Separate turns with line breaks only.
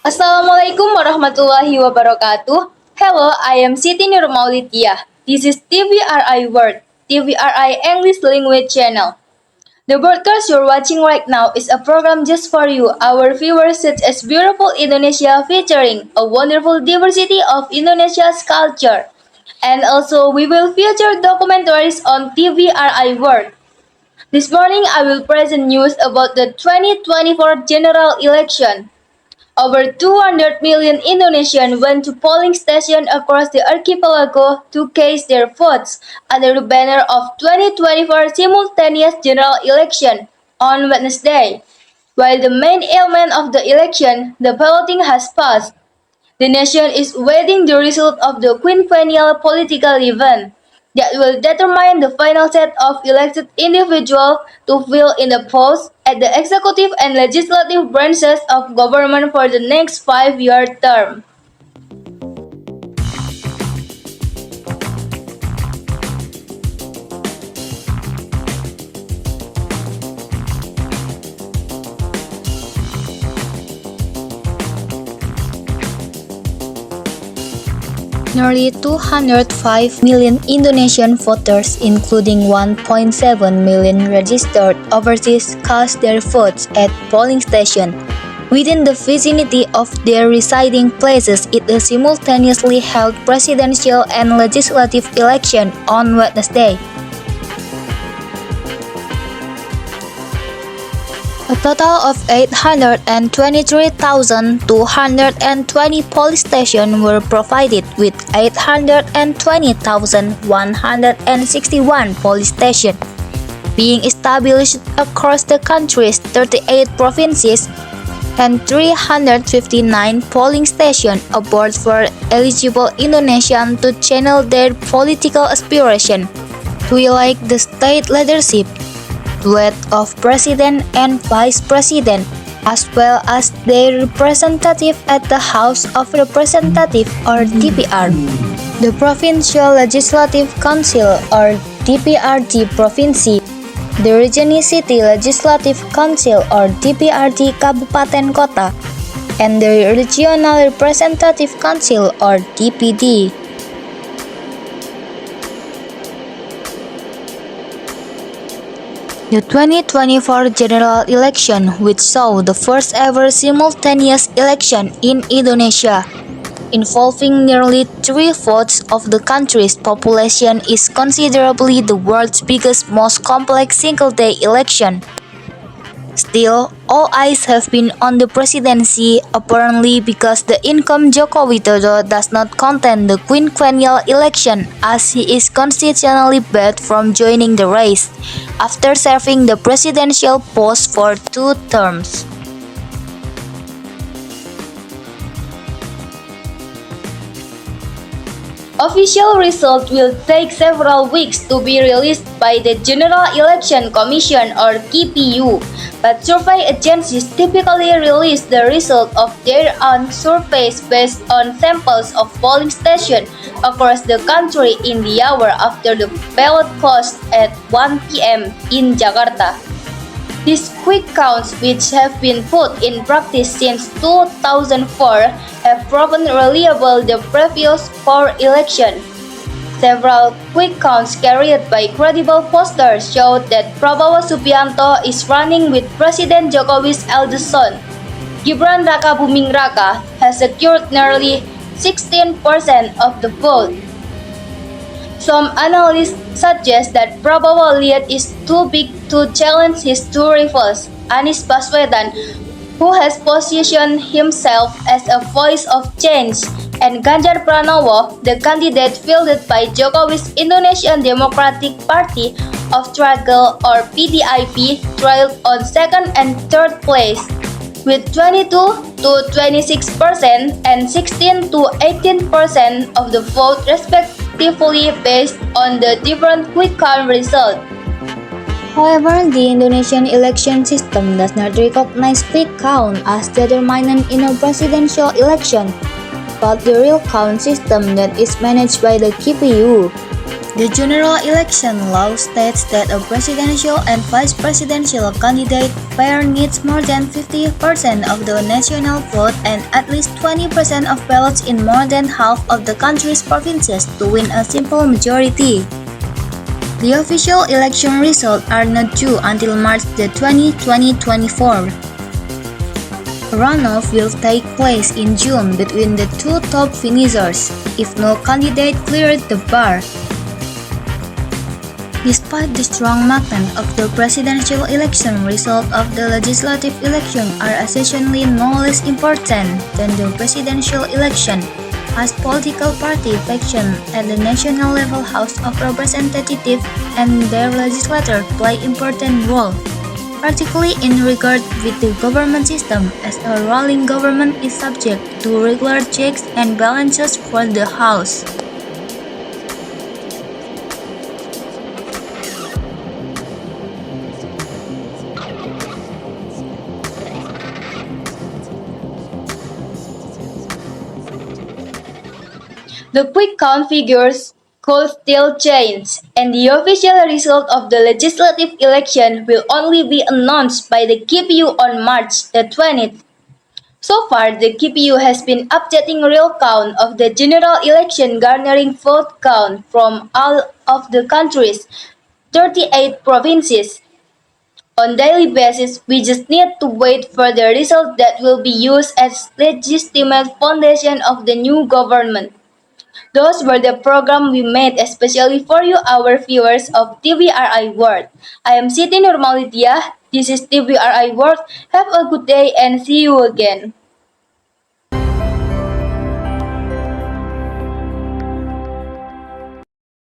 Assalamualaikum warahmatullahi wabarakatuh. Hello, I am Siti Nurmaulidia. This is TVRI World, TVRI English Language Channel. The broadcast you're watching right now is a program just for you, our viewers, such as beautiful Indonesia featuring a wonderful diversity of Indonesia's culture. And also, we will feature documentaries on TVRI World. This morning, I will present news about the 2024 general election. Over 200 million Indonesians went to polling stations across the archipelago to cast their votes under the banner of 2024 simultaneous general election on Wednesday. While the main element of the election, the balloting has passed, the nation is waiting the result of the quinquennial political event that will determine the final set of elected individuals to fill in the posts at the executive and legislative branches of government for the next 5-year term.
Nearly 205 million Indonesian voters, including 1.7 million registered overseas, cast their votes at polling stations. Within the vicinity of their residing places, it is simultaneously held presidential and legislative election on Wednesday. A total of 823,220 polling stations were provided, with 820,161 polling stations being established across the country's 38 provinces and 359 polling stations aboard for eligible Indonesians to channel their political aspiration to elect the state leadership, duet of president and vice president, as well as their representative at the House of Representatives or DPR, the Provincial Legislative Council or DPRD Provinsi, the Regional City Legislative Council or DPRD Kabupaten Kota, and the Regional Representative Council or DPD. The 2024 general election, which saw the first ever simultaneous election in Indonesia, involving nearly 3/4 of the country's population, is considerably the world's biggest, most complex single-day election. Still, all eyes have been on the presidency, apparently because the incoming Joko Widodo does not contend the quinquennial election, as he is constitutionally barred from joining the race, after serving the presidential post for 2 terms.
Official result will take several weeks to be released by the General Election Commission or KPU, but survey agencies typically release the result of their own surveys based on samples of polling stations across the country in the hour after the ballot closed at 1 p.m. in Jakarta. These quick counts, which have been put in practice since 2004, have proven reliable the previous 4 elections. Several quick counts carried by credible pollsters showed that Prabowo Subianto is running with President Jokowi's eldest son. Gibran Raka Buming Raka has secured nearly 16% of the vote. Some analysts suggest that Prabowo lead is too big to challenge his 2 rivals, Anies Baswedan, who has positioned himself as a voice of change, and Ganjar Pranowo, the candidate fielded by Jokowi's Indonesian Democratic Party of Struggle or PDIP, trailed on 2nd and 3rd place, with 22 to 26% and 16 to 18% of the vote respectively based on the different quick count results.
However, the Indonesian election system does not recognize quick count as determinant in a presidential election, but the real count system that is managed by the KPU. The general election law states that a presidential and vice presidential candidate pair needs more than 50% of the national vote and at least 20% of ballots in more than half of the country's provinces to win a simple majority. The official election results are not due until March the 2024. Runoff will take place in June between the two top finishers if no candidate cleared the bar. Despite the strong magnet of the presidential election, results of the legislative election are essentially no less important than the presidential election, as political party factions at the national level House of Representatives and their legislators play important role, particularly in regard with the government system, as a ruling government is subject to regular checks and balances for the House.
The quick count figures could still change, and the official result of the legislative election will only be announced by the KPU on March the 20th. So far, the KPU has been updating real count of the general election garnering vote count from all of the country's 38 provinces. On daily basis, we just need to wait for the result that will be used as legitimate foundation of the new government. Those were the program we made especially for you, our viewers of TVRI World. I am Siti Nurmalidia. This is TVRI World. Have a good day and see you again.